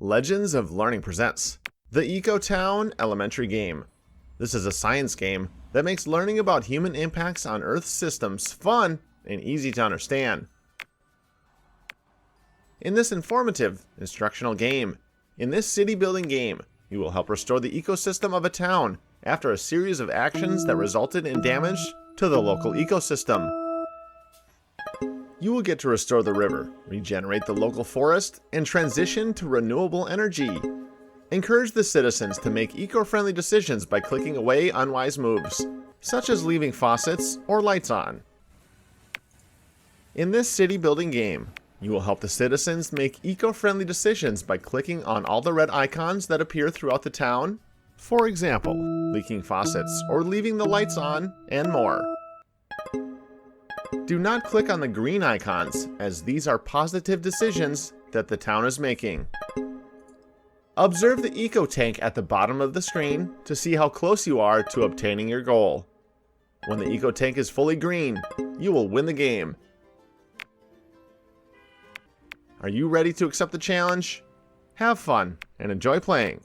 Legends of Learning presents the EcoTown elementary game. This is a science game that makes learning about human impacts on Earth's systems fun and easy to understand. In this informative, instructional game, in this city building game, you will help restore the ecosystem of a town after a series of actions that resulted in damage to the local ecosystem. You will get to restore the river, regenerate the local forest, and transition to renewable energy. Encourage the citizens to make eco-friendly decisions by clicking away unwise moves, such as leaving faucets or lights on. In this city building game, you will help the citizens make eco-friendly decisions by clicking on all the red icons that appear throughout the town. For example, leaking faucets or leaving the lights on, and more. Do not click on the green icons, as these are positive decisions that the town is making. Observe the eco tank at the bottom of the screen to see how close you are to obtaining your goal. When the eco tank is fully green, you will win the game. Are you ready to accept the challenge? Have fun and enjoy playing.